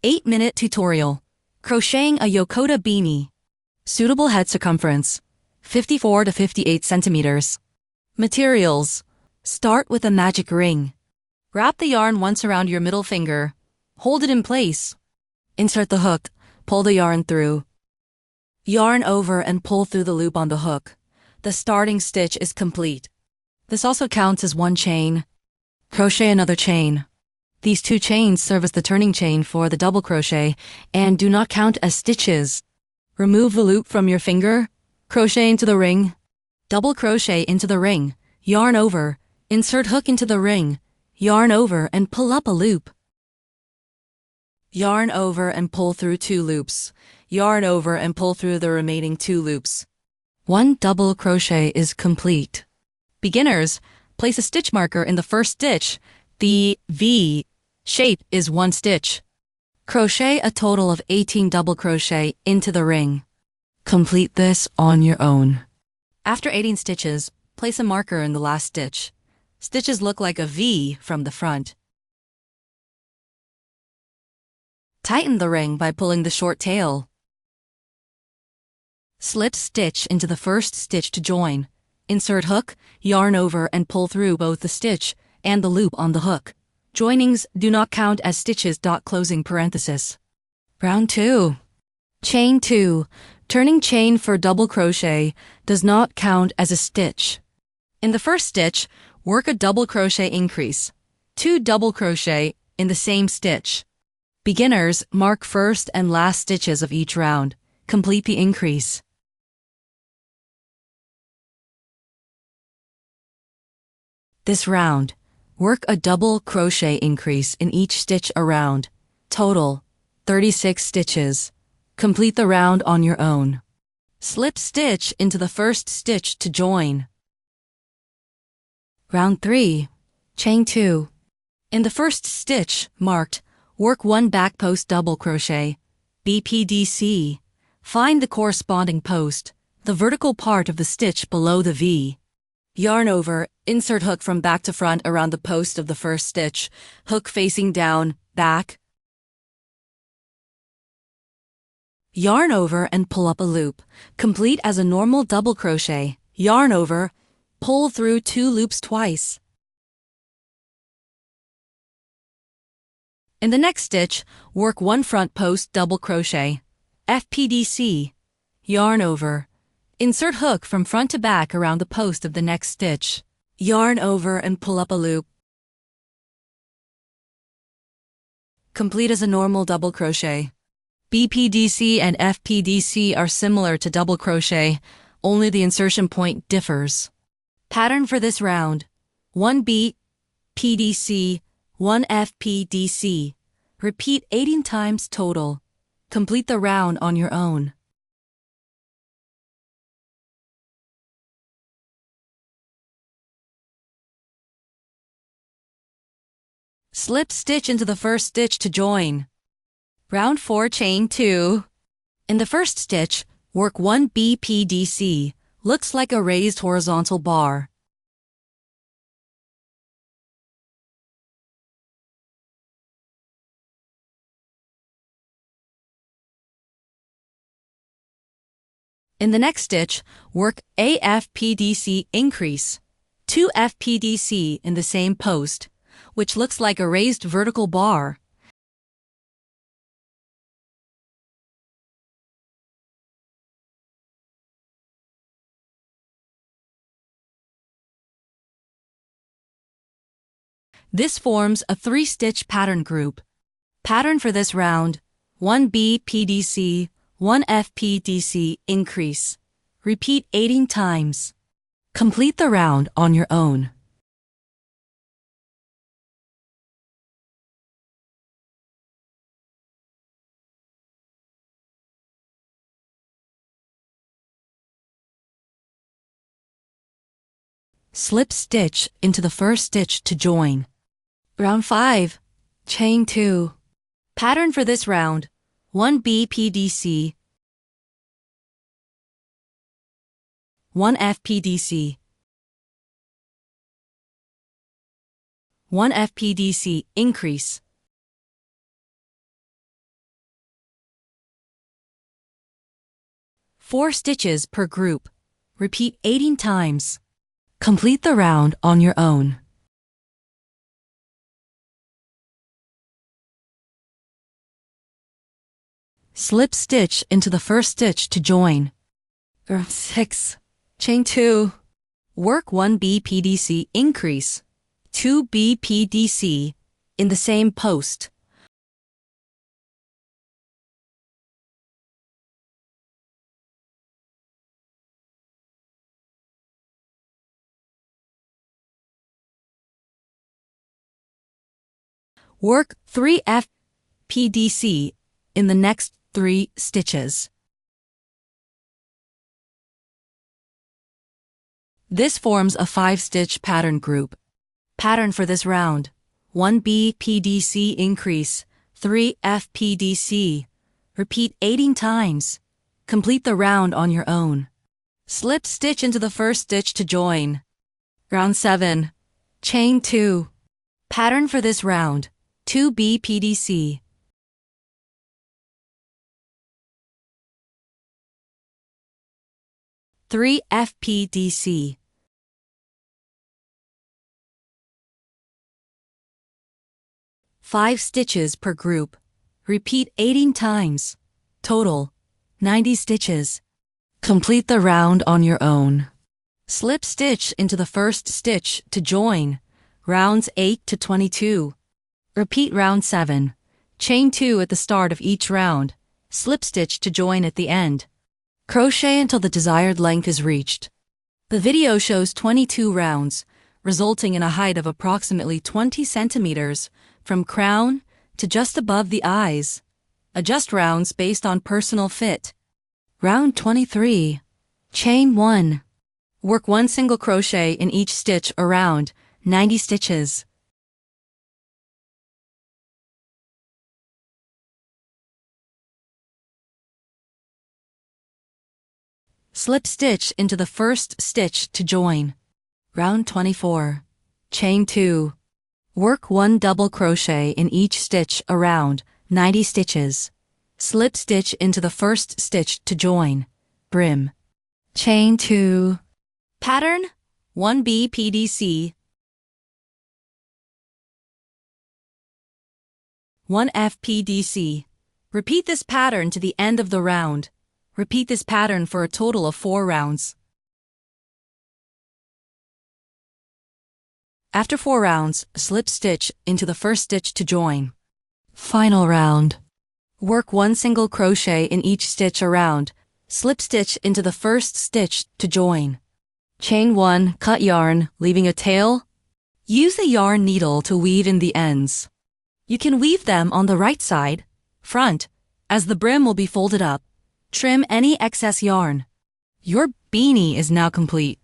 8-minute tutorial. Crocheting a Yokota beanie. Suitable head circumference, 54 to 58 centimeters. Materials. Start with a magic ring. Wrap the yarn once around your middle finger. Hold it in place. Insert the hook. Pull the yarn through. Yarn over and pull through the loop on the hook. The starting stitch is complete. This also counts as one chain. Crochet another chain. These two chains serve as the turning chain for the double crochet and do not count as stitches. Remove the loop from your finger. Crochet into the ring. Double crochet into the ring. Yarn over. Insert hook into the ring. Yarn over and pull up a loop. Yarn over and pull through 2 loops. Yarn over and pull through the remaining 2 loops. 1 double crochet is complete. Beginners, place a stitch marker in the first stitch. The V shape is 1 stitch. Crochet a total of 18 double crochet into the ring. Complete this on your own. After 18 stitches, place a marker in the last stitch. Stitches look like a V from the front. Tighten the ring by pulling the short tail. Slip stitch into the first stitch to join. Insert hook, yarn over and pull through both the stitch and the loop on the hook. Joinings do not count as stitches. Closing parenthesis. Round 2. Chain 2. Turning chain for double crochet does not count as a stitch. In the first stitch, work a double crochet increase. 2 double crochet in the same stitch. Beginners, mark first and last stitches of each round. Complete the increase. This round, work a double crochet increase in each stitch around. Total, 36 stitches. Complete the round on your own. Slip stitch into the first stitch to join. Round 3. Chain 2. In the first stitch, marked, work 1 back post double crochet. BPDC. Find the corresponding post, the vertical part of the stitch below the V. Yarn over, insert hook from back to front around the post of the first stitch, hook facing down, back. Yarn over and pull up a loop, complete as a normal double crochet. Yarn over, pull through 2 loops twice. In the next stitch, work 1 front post double crochet. FPDC. Yarn over. Insert hook from front to back around the post of the next stitch. Yarn over and pull up a loop. Complete as a normal double crochet. BPDC and FPDC are similar to double crochet, only the insertion point differs. Pattern for this round. 1 BPDC, 1 FPDC. Repeat 18 times total. Complete the round on your own. Slip stitch into the first stitch to join. Round 4, chain 2. In the first stitch, work 1 BPDC. Looks like a raised horizontal bar. In the next stitch, work a FPDC increase. 2 FPDC in the same post, which looks like a raised vertical bar. This forms a 3-stitch pattern group. Pattern for this round, 1 BPDC, 1 FPDC increase. Repeat 18 times. Complete the round on your own. Slip stitch into the first stitch to join. Round 5. Chain 2. Pattern for this round, 1 BPDC, 1 FPDC, 1 FPDC increase. 4 stitches per group. Repeat 18 times. Complete the round on your own. Slip stitch into the first stitch to join. 6. Chain 2. Work 1 BPDC increase, 2 BPDC in the same post. Work 3 FPDC in the next 3 stitches. This forms a 5-stitch pattern group. Pattern for this round: 1 BPDC increase, 3 FPDC. Repeat 18 times. Complete the round on your own. Slip stitch into the first stitch to join. Round 7. Chain 2. Pattern for this round: 2 BPDC. Three FPDC. Five stitches per group. Repeat 18 times. Total 90 stitches. Complete the round on your own. Slip stitch into the first stitch to join. Rounds 8 to 22. Repeat round 7. Chain 2 at the start of each round. Slip stitch to join at the end. Crochet until the desired length is reached. The video shows 22 rounds, resulting in a height of approximately 20 centimeters from crown to just above the eyes. Adjust rounds based on personal fit. Round 23. Chain 1. Work 1 single crochet in each stitch around 90 stitches. Slip stitch into the first stitch to join. Round 24. Chain 2. Work 1 double crochet in each stitch around 90 stitches. Slip stitch into the first stitch to join. Brim. Chain 2. Pattern: 1 BPDC, 1 FPDC. Repeat this pattern to the end of the round. Repeat this pattern for a total of 4 rounds. After 4 rounds, slip stitch into the first stitch to join. Final round. Work 1 single crochet in each stitch around. Slip stitch into the first stitch to join. Chain 1, cut yarn, leaving a tail. Use the yarn needle to weave in the ends. You can weave them on the right side, front, as the brim will be folded up. Trim any excess yarn. Your beanie is now complete.